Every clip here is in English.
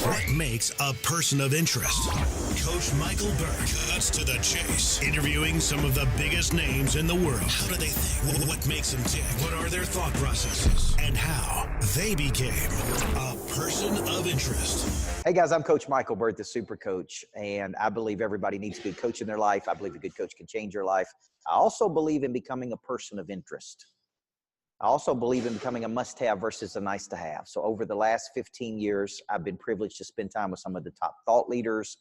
What makes a person of interest? Coach Micheal Burt cuts to the chase, interviewing some of the biggest names in the world. How do they think? What makes them tick? What are their thought processes? And how they became a person of interest. Hey guys, I'm Coach Micheal Burt, the Super Coach, and I believe everybody needs a good coach in their life. I believe a good coach can change your life. I also believe in becoming a person of interest. I also believe in becoming a must-have versus a nice-to-have. So over the last 15 years, I've been privileged to spend time with some of the top thought leaders,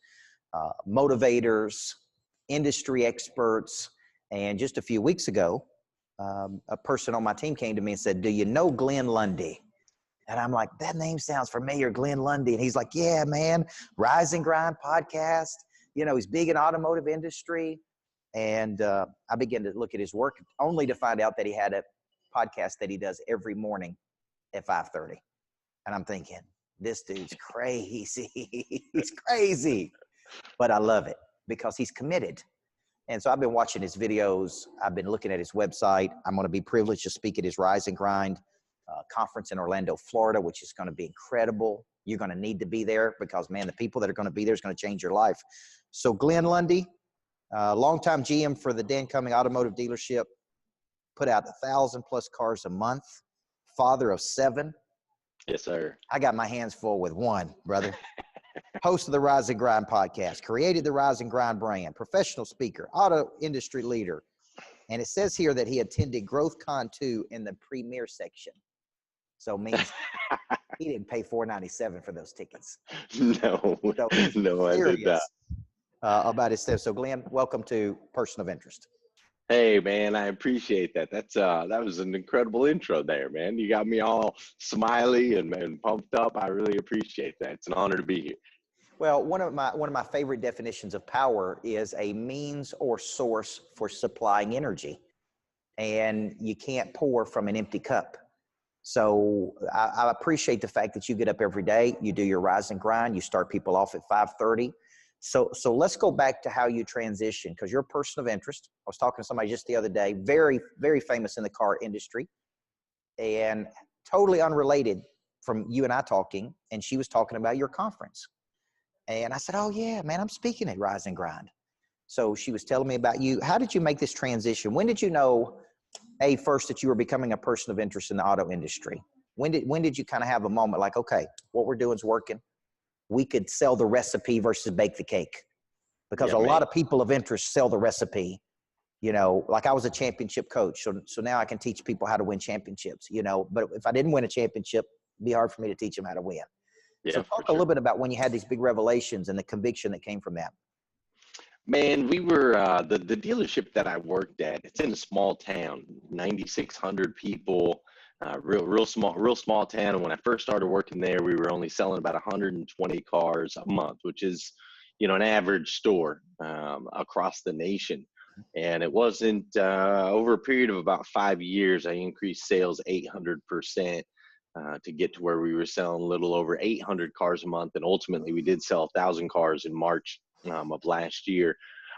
motivators, industry experts, and just a few weeks ago, a person on my team came to me and said, "Do you know Glenn Lundy?" And I'm like, that name sounds familiar, Glenn Lundy. And he's like, "Yeah, man, Rise and Grind podcast. You know, he's big in automotive industry." And I began to look at his work only to find out that he had a podcast that he does every morning at 5:30. And I'm thinking, this dude's crazy. He's crazy. But I love it because he's committed. And so I've been watching his videos. I've been looking at his website. I'm going to be privileged to speak at his Rise and Grind conference in Orlando, Florida, which is going to be incredible. You're going to need to be there because, man, the people that are going to be there is going to change your life. So Glenn Lundy, longtime GM for the Dan Cumming Automotive Dealership, put out 1,000+ cars a month, father of 7. Yes, sir. I got my hands full with one, brother. Host of the Rise and Grind podcast, created the Rise and Grind brand, professional speaker, auto industry leader. And it says here that he attended GrowthCon 2 in the premier section. So means he didn't pay $497 for those tickets. No, So no, I did not. About his stuff. So Glenn, welcome to Person of Interest. Hey, man, I appreciate that. That was an incredible intro there, man. You got me all smiley and pumped up. I really appreciate that. It's an honor to be here. Well, one of my favorite definitions of power is a means or source for supplying energy, and you can't pour from an empty cup. So I appreciate the fact that you get up every day, you do your Rise and Grind, you start people off at 5:30. So let's go back to how you transition, because you're a person of interest. I was talking to somebody just the other day, very, very famous in the car industry, and totally unrelated from you and I talking, and she was talking about your conference. And I said, "Oh, yeah, man, I'm speaking at Rise and Grind." So she was telling me about you. How did you make this transition? When did you know, first, that you were becoming a person of interest in the auto industry? When did you kind of have a moment like, okay, what we're doing is working? We could sell the recipe versus bake the cake, because a lot of people of interest sell the recipe. You know, like I was a championship coach. So now I can teach people how to win championships, you know, but if I didn't win a championship, it'd be hard for me to teach them how to win. Yeah, so talk a little bit about when you had these big revelations and the conviction that came from that. Man, we were the dealership that I worked at. It's in a small town, 9,600 people, real small town. And when I first started working there, we were only selling about 120 cars a month, which is, you know, an average store across the nation. And it wasn't over a period of about 5 years, I increased sales 800%. To get to where we were selling a little over 800 cars a month. And ultimately we did sell 1,000 cars in March of last year.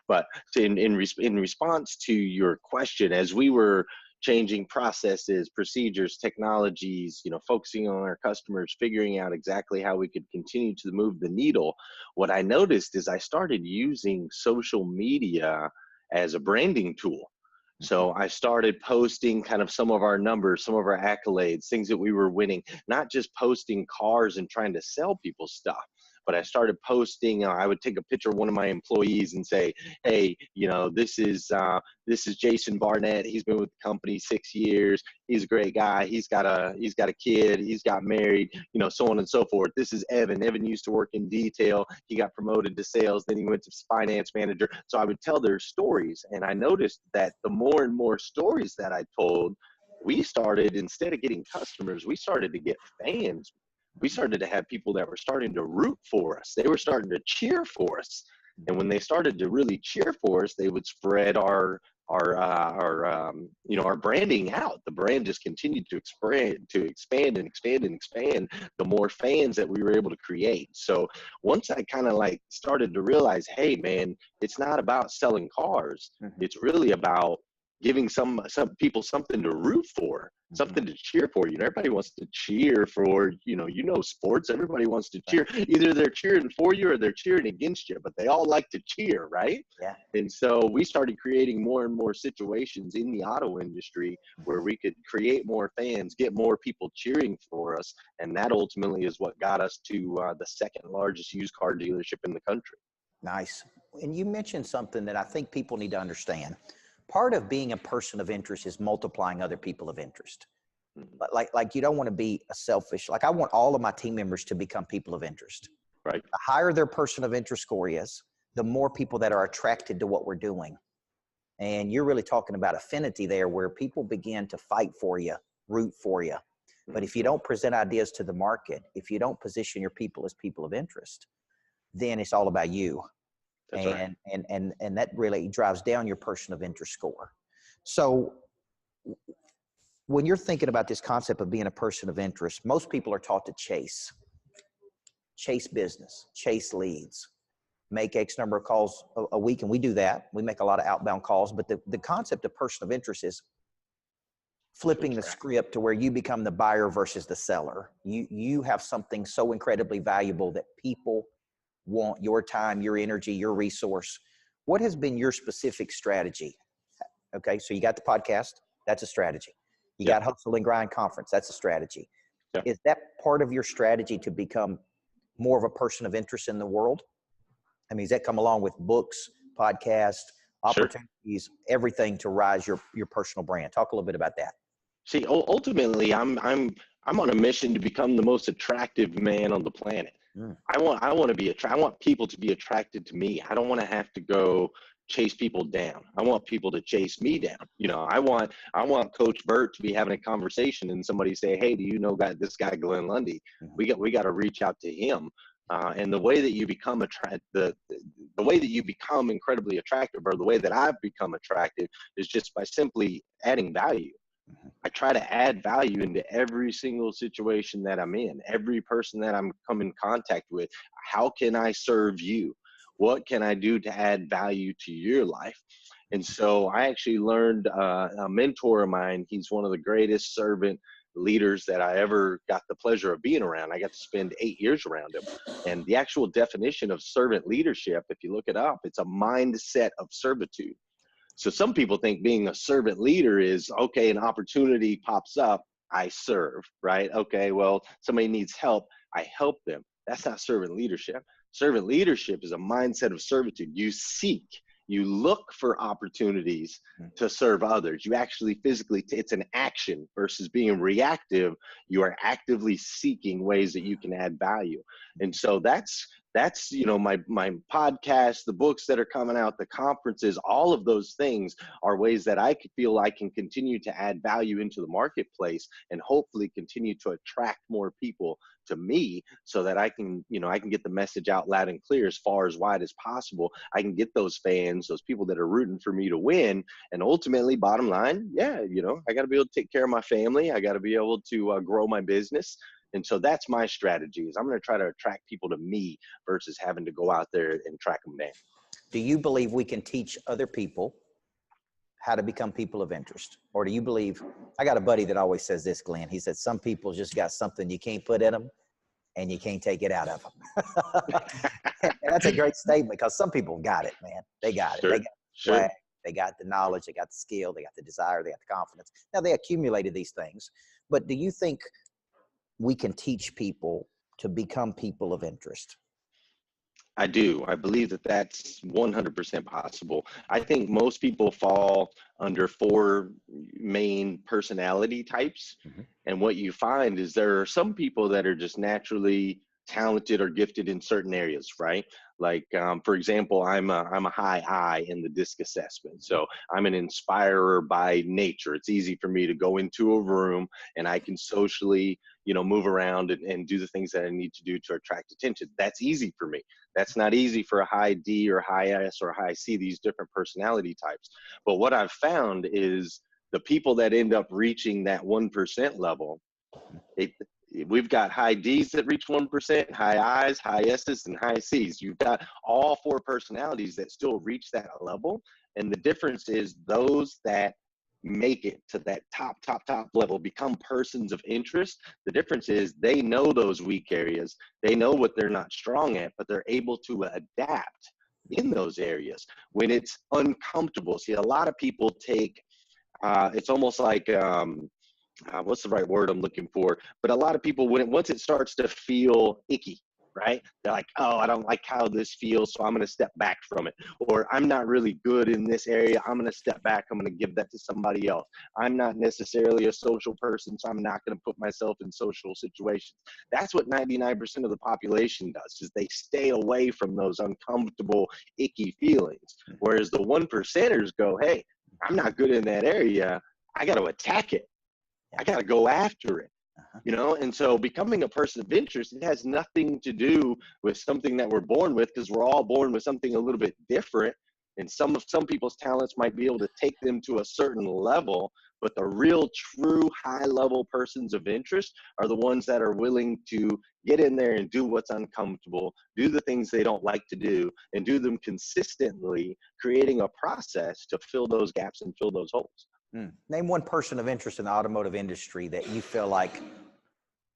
But in response to your question, as we were changing processes, procedures, technologies, you know, focusing on our customers, figuring out exactly how we could continue to move the needle, what I noticed is I started using social media as a branding tool. So I started posting kind of some of our numbers, some of our accolades, things that we were winning, not just posting cars and trying to sell people stuff, but I started posting, I would take a picture of one of my employees and say, "Hey, you know, this is Jason Barnett. He's been with the company 6 years. He's a great guy. He's got a kid. He's got married, you know, so on and so forth. This is Evan. Evan used to work in detail. He got promoted to sales. Then he went to finance manager." So I would tell their stories. And I noticed that the more and more stories that I told, we started, instead of getting customers, we started to get fans. We started to have people that were starting to root for us. They were starting to cheer for us. And when they started to really cheer for us, they would spread our branding out. The brand just continued to expand and expand the more fans that we were able to create. So once I kind of like started to realize, hey man, it's not about selling cars. It's really about giving some people something to root for, something to cheer for. Everybody wants to cheer for, sports. Everybody wants to cheer. Either they're cheering for you or they're cheering against you, but they all like to cheer, right? Yeah. And so we started creating more and more situations in the auto industry where we could create more fans, get more people cheering for us. And that ultimately is what got us to the second largest used car dealership in the country. Nice. And you mentioned something that I think people need to understand. Part of being a person of interest is multiplying other people of interest. Like you don't want to be a selfish, like I want all of my team members to become people of interest. Right. The higher their person of interest score is, the more people that are attracted to what we're doing. And you're really talking about affinity there, where people begin to fight for you, root for you. But if you don't present ideas to the market, if you don't position your people as people of interest, then it's all about you. That's right. And that really drives down your person of interest score. So when you're thinking about this concept of being a person of interest, most people are taught to chase business, chase leads, make X number of calls a week. And we do that. We make a lot of outbound calls, but the concept of person of interest is flipping the script to where you become the buyer versus the seller. You have something so incredibly valuable that people want your time, your energy, your resource. What has been your specific strategy? Okay, so you got the podcast, that's a strategy. You got Hustle and Grind Conference, that's a strategy. Is that part of your strategy to become more of a person of interest in the world? I mean, does that come along with books, podcasts, opportunities, everything to rise your personal brand? Talk a little bit about that. See, ultimately, I'm on a mission to become the most attractive man on the planet. I want people to be attracted to me. I don't want to have to go chase people down. I want people to chase me down. I want Coach Burt to be having a conversation and somebody say, "Hey, do you know this guy Glenn Lundy? We got to reach out to him." And the way that you become the way that you become incredibly attractive, or the way that I've become attractive, is just by simply adding value. I try to add value into every single situation that I'm in, every person that I'm come in contact with. How can I serve you? What can I do to add value to your life? And so I actually learned a mentor of mine. He's one of the greatest servant leaders that I ever got the pleasure of being around. I got to spend 8 years around him. And the actual definition of servant leadership, if you look it up, it's a mindset of servitude. So some people think being a servant leader is, okay, an opportunity pops up, I serve, right? Okay, well, somebody needs help, I help them. That's not servant leadership. Servant leadership is a mindset of servitude. You look for opportunities to serve others. You actually physically, it's an action versus being reactive. You are actively seeking ways that you can add value. And so that's my podcast, the books that are coming out, the conferences, all of those things are ways that I feel I can continue to add value into the marketplace and hopefully continue to attract more people to me, so that I can get the message out loud and clear as far as wide as possible. I can get those fans, those people that are rooting for me to win. And ultimately, bottom line, I got to be able to take care of my family. I got to be able to grow my business. And so that's my strategy, is I'm going to try to attract people to me versus having to go out there and track them down. Do you believe we can teach other people how to become people of interest? Or do you believe, I got a buddy that always says this, Glenn, he said, some people just got something you can't put in them and you can't take it out of them. And that's a great statement, because some people got it, man. They got it. They got the swag, they got the knowledge, they got the skill, they got the desire, they got the confidence. Now, they accumulated these things, but do you think we can teach people to become people of interest? I do. I believe that that's 100% possible. I think most people fall under 4 main personality types. And what you find is there are some people that are just naturally talented or gifted in certain areas, right? Like, for example, I'm a high I in the DISC assessment. So I'm an inspirer by nature. It's easy for me to go into a room and I can socially, move around and do the things that I need to do to attract attention. That's easy for me. That's not easy for a high D or high S or high C, these different personality types. But what I've found is the people that end up reaching that 1% level, we've got high Ds that reach 1%, high Is, high S's, and high C's. You've got all 4 personalities that still reach that level. And the difference is those that make it to that top level, become persons of interest. The difference is they know those weak areas. They know what they're not strong at, but they're able to adapt in those areas when it's uncomfortable. See, a lot of people take, it's almost like, what's the right word I'm looking for? But a lot of people, once it starts to feel icky, right? They're like, oh, I don't like how this feels, so I'm going to step back from it. Or I'm not really good in this area. I'm going to step back. I'm going to give that to somebody else. I'm not necessarily a social person, so I'm not going to put myself in social situations. That's what 99% of the population does, is they stay away from those uncomfortable, icky feelings. Whereas the 1%ers go, hey, I'm not good in that area. I got to attack it. I got to go after it. You know, and so becoming a person of interest, it has nothing to do with something that we're born with, because we're all born with something a little bit different. And some people's talents might be able to take them to a certain level, but the real, true, high-level persons of interest are the ones that are willing to get in there and do what's uncomfortable, do the things they don't like to do, and do them consistently, creating a process to fill those gaps and fill those holes. Name one person of interest in the automotive industry that you feel like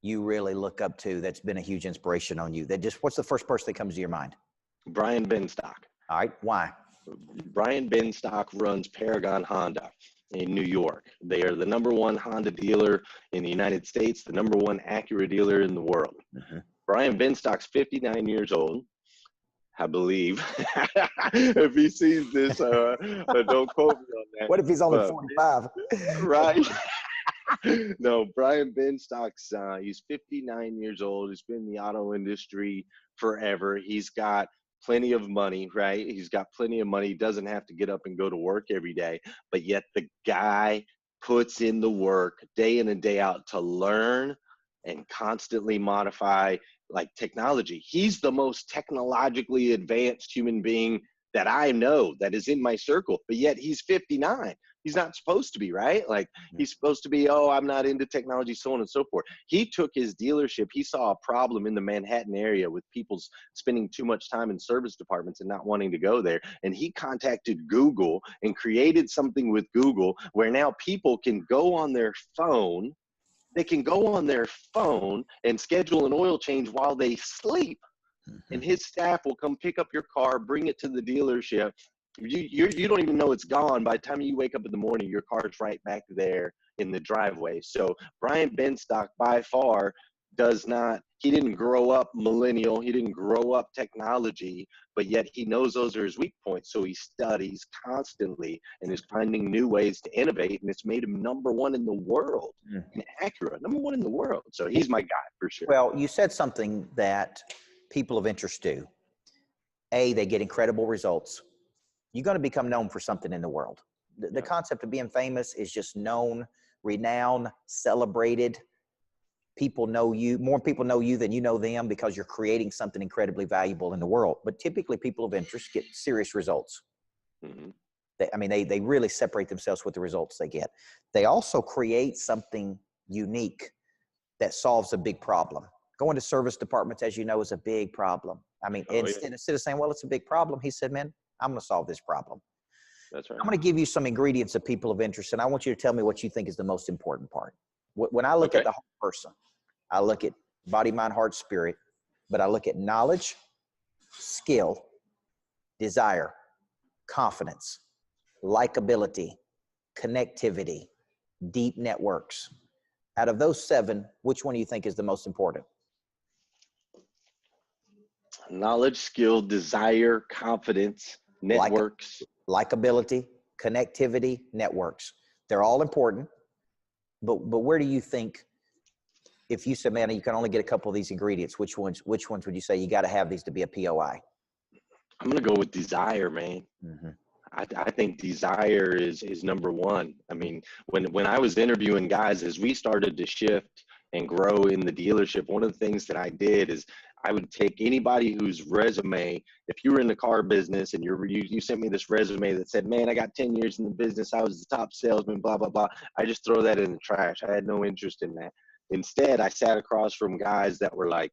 you really look up to, that's been a huge inspiration on you. What's the first person that comes to your mind? Brian Benstock. All right. Why? Brian Benstock runs Paragon Honda in New York. They are the #1 Honda dealer in the United States, the #1 Acura dealer in the world. Brian Benstock's 59 years old, I believe. If he sees this, don't quote me on that. What if he's only 45? Right. No, Brian Benstock's, he's 59 years old. He's been in the auto industry forever. He's got plenty of money, right? He's got plenty of money. He doesn't have to get up and go to work every day, but yet the guy puts in the work day in and day out to learn and constantly modify like technology. He's the most technologically advanced human being that I know that is in my circle, but yet he's 59. He's not supposed to be, right? Like he's supposed to be, oh, I'm not into technology, so on and so forth. He took his dealership. He saw a problem in the Manhattan area with people spending too much time in service departments and not wanting to go there. And he contacted Google and created something with Google where now people can go on their phone. They can go on their phone and schedule an oil change while they sleep. And his staff will come pick up your car, bring it to the dealership. You don't even know it's gone. By the time you wake up in the morning, your car's right back there in the driveway. So Brian Benstock by far he didn't grow up millennial. He didn't grow up technology, but yet he knows those are his weak points. So he studies constantly and is finding new ways to innovate. And it's made him #1 in the world in Acura, #1 in the world. So he's my guy for sure. Well, you said something that people of interest do. A, they get incredible results. You're going to become known for something in the world. The concept of being famous is just known, renowned, celebrated. People know you. More people know you than you know them because you're creating something incredibly valuable in the world. But typically people of interest get serious results. They really separate themselves with the results they get. They also create something unique that solves a big problem. Going to service departments, as you know, is a big problem. Instead of saying, well, it's a big problem, he said, man, I'm going to solve this problem. That's right. I'm going to give you some ingredients of people of interest, and I want you to tell me what you think is the most important part. When I look at the whole person, I look at body, mind, heart, spirit, but I look at knowledge, skill, desire, confidence, likability, connectivity, deep networks. Out of those 7, which one do you think is the most important? Knowledge, skill, desire, confidence, networks. Likability, connectivity, networks. They're all important. But where do you think, if you said, man, you can only get a couple of these ingredients, which ones would you say you got to have these to be a POI? I'm going to go with desire, man. I think desire is #1. I mean, when I was interviewing guys, as we started to shift and grow in the dealership, one of the things that I did is I would take anybody whose resume, if you were in the car business and you sent me this resume that said, man, I got 10 years in the business, I was the top salesman, blah, blah, blah. I just throw that in the trash. I had no interest in that. Instead, I sat across from guys that were like,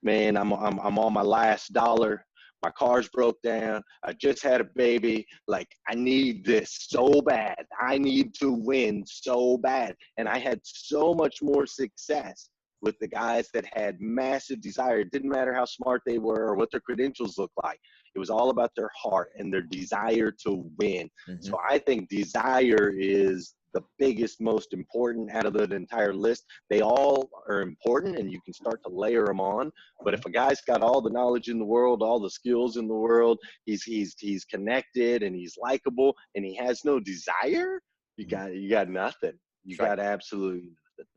man, I'm on my last dollar. My car's broke down. I just had a baby. Like, I need this so bad. I need to win so bad. And I had so much more success with the guys that had massive desire. It didn't matter how smart they were or what their credentials looked like. It was all about their heart and their desire to win. So I think desire is the biggest, most important out of the entire list. They all are important, and you can start to layer them on. But if a guy's got all the knowledge in the world, all the skills in the world, he's connected and he's likable, and he has no desire, you got nothing. You got absolutely nothing.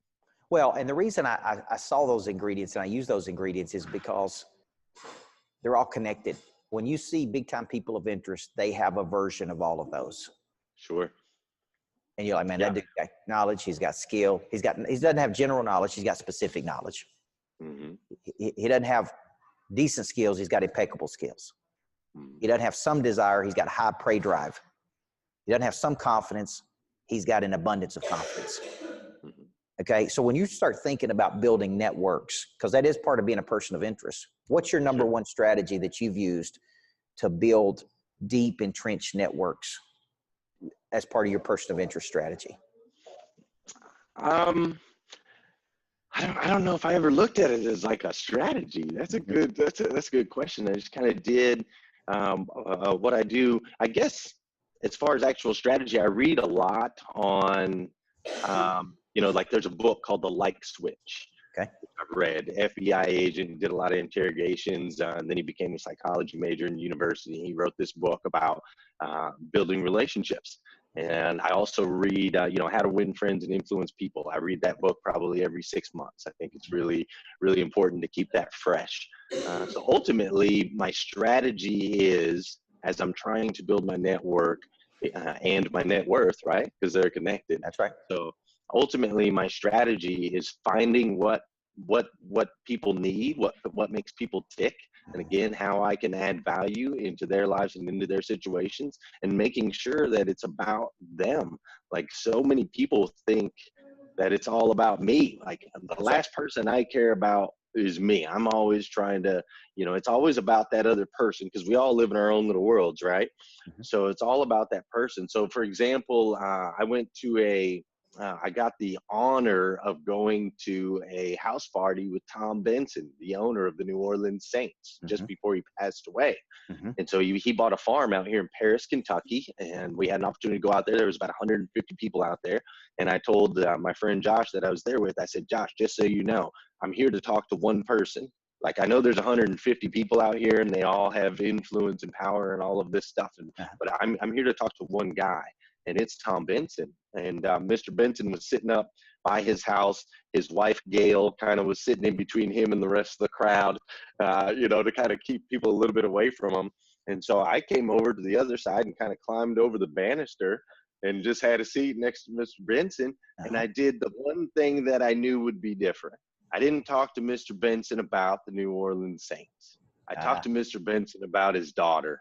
Well, and the reason I saw those ingredients and I use those ingredients is because they're all connected. When you see big time people of interest, they have a version of all of those. Sure. And you're like, man, that dude got knowledge. He got skill. He doesn't have general knowledge. He's got specific knowledge. He doesn't have decent skills. He's got impeccable skills. He doesn't have some desire. He's got high prey drive. He doesn't have some confidence. He's got an abundance of confidence. Okay. So when you start thinking about building networks, because that is part of being a person of interest, what's your number one strategy that you've used to build deep entrenched networks as part of your person of interest strategy? I don't know if I ever looked at it as like a strategy. That's a good question. I just kind of did what I do. I guess as far as actual strategy, I read a lot on, like there's a book called The Like Switch. Okay. I've read. FBI agent, did a lot of interrogations, and then he became a psychology major in university. He wrote this book about building relationships. And I also read, How to Win Friends and Influence People. I read that book probably every 6 months. I think it's really, really important to keep that fresh. So ultimately, my strategy is, as I'm trying to build my network and my net worth, right? Because they're connected. That's right. So ultimately, my strategy is finding what people need, what makes people tick, and again, how I can add value into their lives and into their situations, and making sure that it's about them. Like, so many people think that it's all about me. Like, the last person I care about is me. I'm always trying to, it's always about that other person, because we all live in our own little worlds, right? So it's all about that person. So for example, I got the honor of going to a house party with Tom Benson, the owner of the New Orleans Saints, just before he passed away. And so he bought a farm out here in Paris, Kentucky, and we had an opportunity to go out there. There was about 150 people out there. And I told my friend Josh that I was there with, I said, Josh, just so you know, I'm here to talk to one person. Like, I know there's 150 people out here and they all have influence and power and all of this stuff. But I'm here to talk to one guy. And it's Tom Benson. And Mr. Benson was sitting up by his house. His wife, Gail, kind of was sitting in between him and the rest of the crowd, to kind of keep people a little bit away from him. And so I came over to the other side and kind of climbed over the banister and just had a seat next to Mr. Benson. And I did the one thing that I knew would be different. I didn't talk to Mr. Benson about the New Orleans Saints. I talked to Mr. Benson about his daughter.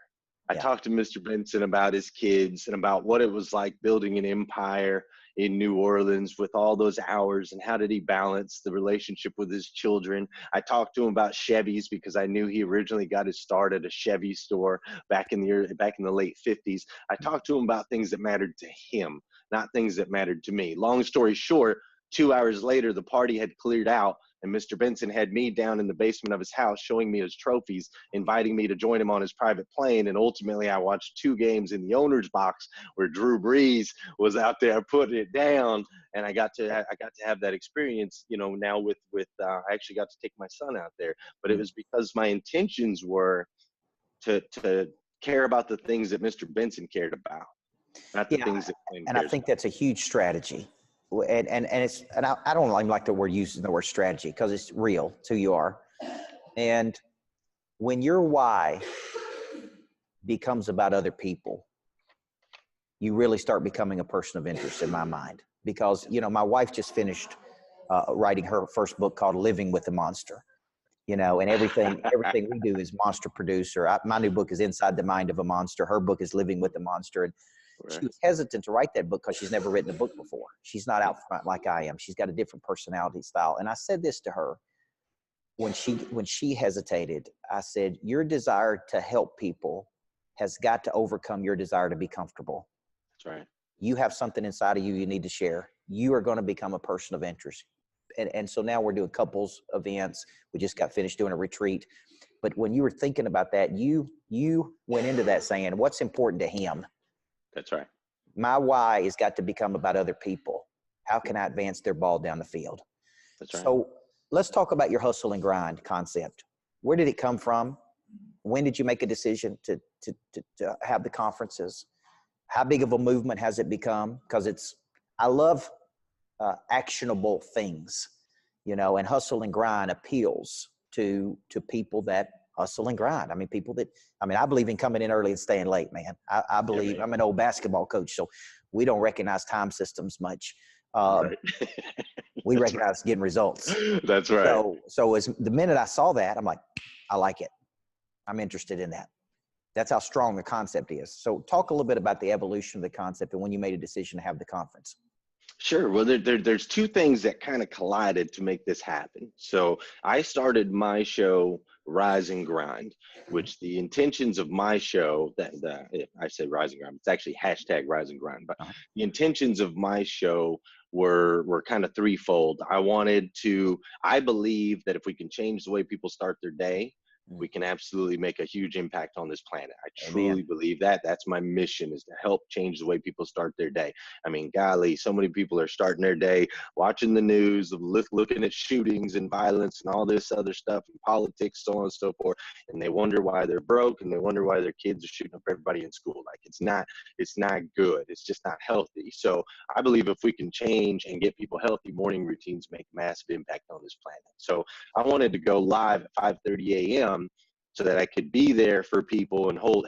I talked to Mr. Benson about his kids and about what it was like building an empire in New Orleans with all those hours, and how did he balance the relationship with his children. I talked to him about Chevys, because I knew he originally got his start at a Chevy store back in the late 50s. I talked to him about things that mattered to him, not things that mattered to me. Long story short, 2 hours later, the party had cleared out, and Mr. Benson had me down in the basement of his house showing me his trophies, inviting me to join him on his private plane. And ultimately, I watched 2 games in the owner's box where Drew Brees was out there putting it down. And I got to have that experience, now with I actually got to take my son out there. But it was because my intentions were to care about the things that Mr. Benson cared about, not the things that Quinn cares I think about. That's a huge strategy. And I don't like the word using the word strategy, because it's real. It's who you are. And when your why becomes about other people, you really start becoming a person of interest in my mind. Because, my wife just finished writing her first book called Living with the Monster, and everything we do is monster producer. My new book is Inside the Mind of a Monster. Her book is Living with the Monster. And she was hesitant to write that book because she's never written a book before. She's not out front like I am. She's got a different personality style. And I said this to her: when she hesitated, I said, your desire to help people has got to overcome your desire to be comfortable. That's right. You have something inside of you need to share. You are going to become a person of interest. And so now we're doing couples events. We just got finished doing a retreat. But when you were thinking about that, you went into that saying, what's important to him? That's right. My why has got to become about other people. How can I advance their ball down the field? That's right. So let's talk about your hustle and grind concept. Where did it come from? When did you make a decision to have the conferences? How big of a movement has it become? Because I love actionable things, and hustle and grind appeals to people that hustle and grind. I mean, I believe in coming in early and staying late, man. I believe, I'm an old basketball coach, so we don't recognize time systems much. Right. We recognize getting results. That's right. So as the minute I saw that, I'm like, I like it. I'm interested in that. That's how strong the concept is. So talk a little bit about the evolution of the concept and when you made a decision to have the conference. Sure. Well, there's two things that kind of collided to make this happen. So I started my show, Rise and Grind, which the intentions of my show, I say Rise and Grind, it's actually hashtag Rise and Grind, but the intentions of my show were kind of threefold. I believe that if we can change the way people start their day, we can absolutely make a huge impact on this planet. I truly believe that. That's my mission, is to help change the way people start their day. I mean, golly, so many people are starting their day watching the news, looking at shootings and violence and all this other stuff and politics, so on and so forth. And they wonder why they're broke, and they wonder why their kids are shooting up everybody in school. Like, it's not good. It's just not healthy. So I believe if we can change and get people healthy morning routines, make a massive impact on this planet. So I wanted to go live at 5:30 a.m. so that I could be there for people and hold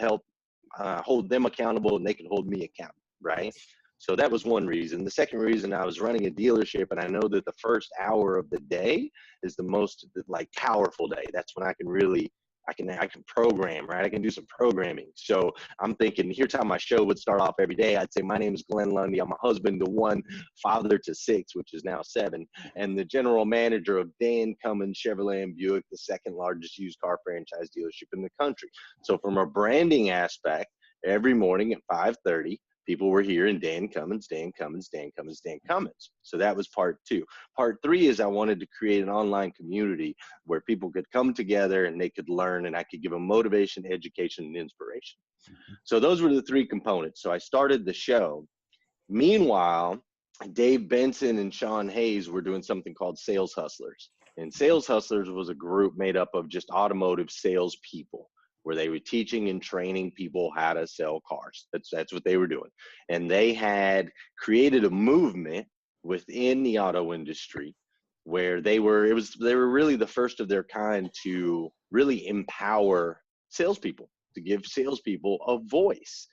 them accountable, and they can hold me accountable, right? So that was one reason. The second reason, I was running a dealership, and I know that the first hour of the day is the most powerful day. That's when I can really, I can program, right? I can do some programming. So I'm thinking, here's how my show would start off every day. I'd say, my name is Glenn Lundy. I'm a husband to 1, father to 6, which is now 7, and the general manager of Dan Cummins Chevrolet and Buick, the second largest used car franchise dealership in the country. So from a branding aspect, every morning at 5:30, people were here in Dan Cummins, Dan Cummins, Dan Cummins, Dan Cummins. So that was part 2. Part 3 is I wanted to create an online community where people could come together and they could learn, and I could give them motivation, education, and inspiration. So those were the 3 components. So I started the show. Meanwhile, Dave Benson and Sean Hayes were doing something called Sales Hustlers. And Sales Hustlers was a group made up of just automotive sales people, where they were teaching and training people how to sell cars. That's what they were doing. And they had created a movement within the auto industry where they were really the first of their kind to really empower salespeople, to give salespeople a voice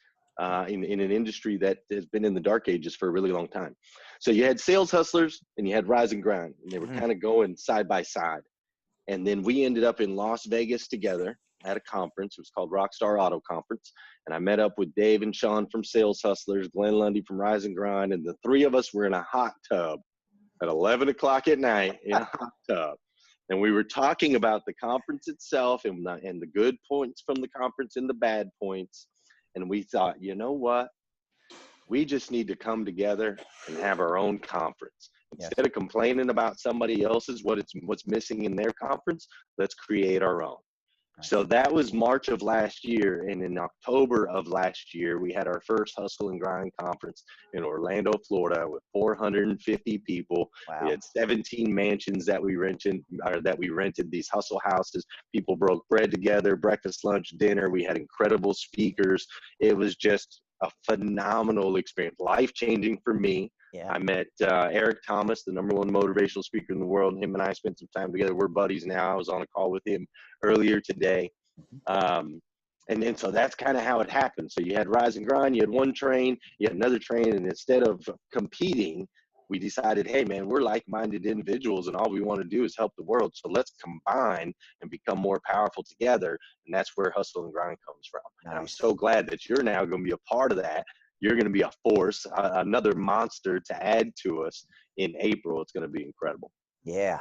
in an industry that has been in the dark ages for a really long time. So you had Sales Hustlers and you had Rise and Grind, and they were kind of going side by side. And then we ended up in Las Vegas together at a conference. It was called Rockstar Auto Conference. And I met up with Dave and Sean from Sales Hustlers, Glenn Lundy from Rise and Grind, and the 3 of us were in a hot tub at 11 o'clock at night in a hot tub. And we were talking about the conference itself and the good points from the conference and the bad points. And we thought, you know what? We just need to come together and have our own conference. Instead of complaining about somebody else's, what's missing in their conference, let's create our own. So that was March of last year, and in October of last year, we had our first Hustle and Grind conference in Orlando, Florida, with 450 people. Wow. We had 17 mansions that we rented, these hustle houses. People broke bread together, breakfast, lunch, dinner. We had incredible speakers. It was just a phenomenal experience, life-changing for me. Yeah. I met Eric Thomas, the #1 motivational speaker in the world, and him and I spent some time together. We're buddies now. I was on a call with him earlier today. And then so that's kind of how it happened. So you had Rise and Grind, you had one train, you had another train, and instead of competing, we decided, hey man, we're like-minded individuals and all we want to do is help the world. So let's combine and become more powerful together. And that's where Hustle and Grind comes from. Nice. And I'm so glad that you're now going to be a part of that. You're going to be a force, another monster to add to us in April. It's going to be incredible. Yeah.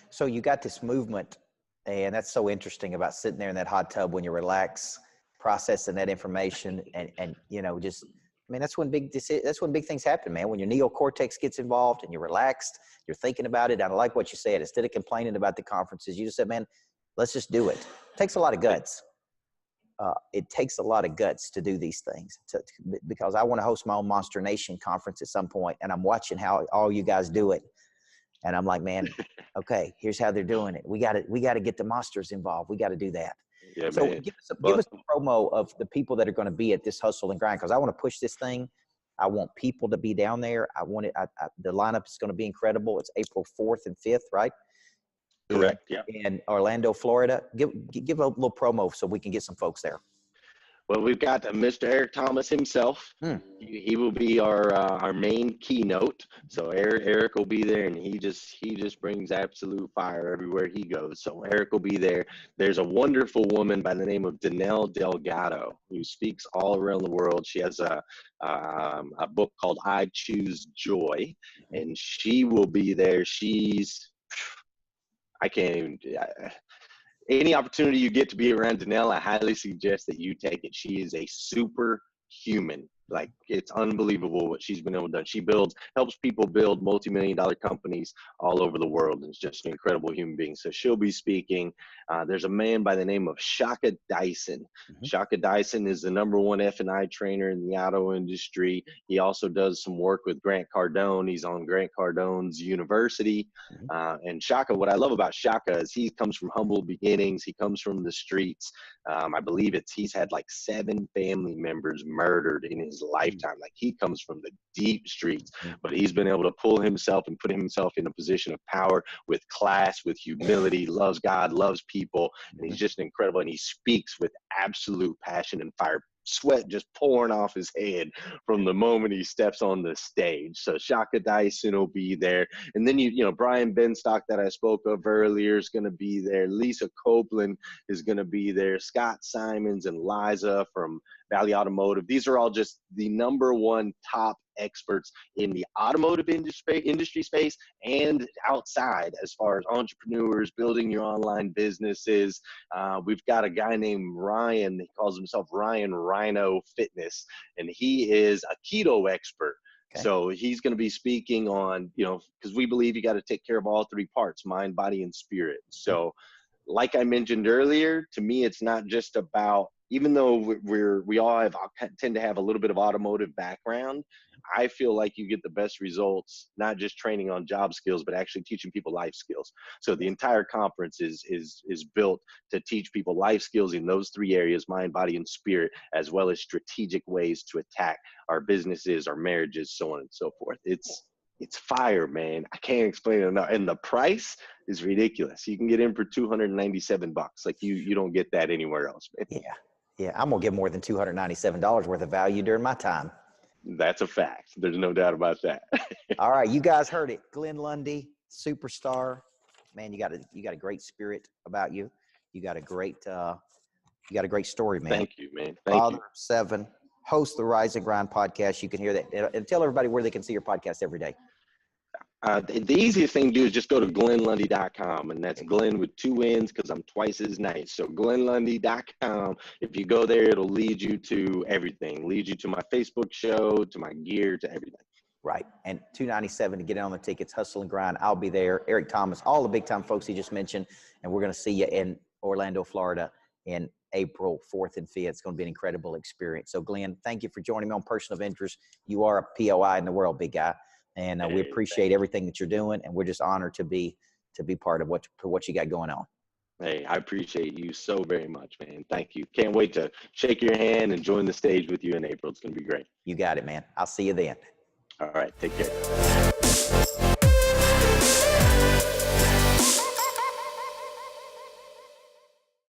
So you got this movement And that's so interesting about sitting there in that hot tub when you relax, processing that information, and just, I mean, that's when big things happen, man. When your neocortex gets involved and you're relaxed, you're thinking about it. I like what you said. Instead of complaining about the conferences, you just said, man, let's just do it. It takes a lot of guts. It takes a lot of guts to do these things because I want to host my own Monster Nation conference at some point, and I'm watching how all you guys do it. And I'm like, man, okay, here's how they're doing it. We got to get the monsters involved. We got to do that. Yeah, So man. give us a promo of the people that are going to be at this Hustle and Grind, because I want to push this thing. I want people to be down there. The lineup is going to be incredible. It's April 4th and 5th, right? Correct. Yeah. In Orlando, Florida. Give a little promo so we can get some folks there. Well, we've got Mr. Eric Thomas himself. He will be our main keynote. So Eric will be there, and he just brings absolute fire everywhere he goes. So Eric will be there. There's a wonderful woman by the name of Danelle Delgado who speaks all around the world. She has a book called I Choose Joy, and she will be there. I can't even. Any opportunity you get to be around Danelle, I highly suggest that you take it. She is a superhuman. Like, it's unbelievable what she's been able to do. She helps people build multi-million-dollar companies all over the world, and is just an incredible human being. So she'll be speaking. There's a man by the name of Shaka Dyson. Shaka Dyson is the #1 F&I trainer in the auto industry. He also does some work with Grant Cardone. He's on Grant Cardone's university. And Shaka, what I love about Shaka is he comes from humble beginnings. He comes from the streets. I believe he's had like 7 family members murdered in his lifetime. Like, he comes from the deep streets, but he's been able to pull himself and put himself in a position of power with class, with humility, loves God, loves people, and he's just incredible. And he speaks with absolute passion and fire, sweat just pouring off his head from the moment he steps on the stage. So Shaka Dyson will be there. And then Brian Benstock that I spoke of earlier is going to be there. Lisa Copeland is going to be there. Scott Simons and Liza from Valley Automotive. These are all just the #1 top experts in the automotive industry space and outside, as far as entrepreneurs building your online businesses. We've got a guy named Ryan. He calls himself Ryan Rhino Fitness, and he is a keto expert. Okay. So he's going to be speaking on, because we believe you got to take care of all 3 parts: mind, body, and spirit. So like I mentioned earlier, to me, it's not just about, even though we all tend to have a little bit of automotive background, I feel like you get the best results, not just training on job skills, but actually teaching people life skills. So the entire conference is built to teach people life skills in those 3 areas: mind, body, and spirit, as well as strategic ways to attack our businesses, our marriages, so on and so forth. It's fire, man. I can't explain it enough. And the price is ridiculous. You can get in for $297. Like, you don't get that anywhere else, man. Yeah, I'm going to get more than $297 worth of value during my time. That's a fact. There's no doubt about that. All right, you guys heard it. Glenn Lundy, superstar. Man, you got a great spirit about you. You got a great story, man. Thank you, man. Thank Father you. of 7, host the Rise and Grind podcast. You can hear that. And tell everybody where they can see your podcast every day. The easiest thing to do is just go to glennlundy.com, and that's Glenn with 2 N's, because I'm twice as nice. So glennlundy.com. If you go there, it'll lead you to everything. Lead you to my Facebook show, to my gear, to everything. Right. And $297 to get in on the tickets. Hustle and Grind. I'll be there. Eric Thomas, all the big time folks he just mentioned. And we're going to see you in Orlando, Florida in April 4th and 5th. It's going to be an incredible experience. So Glenn, thank you for joining me on Person of Interest. You are a POI in the world, big guy. And we appreciate everything that you're doing, and we're just honored to be part of what you got going on. Hey, I appreciate you so very much, man. Thank you. Can't wait to shake your hand and join the stage with you in April. It's going to be great. You got it, man. I'll see you then. All right. Take care.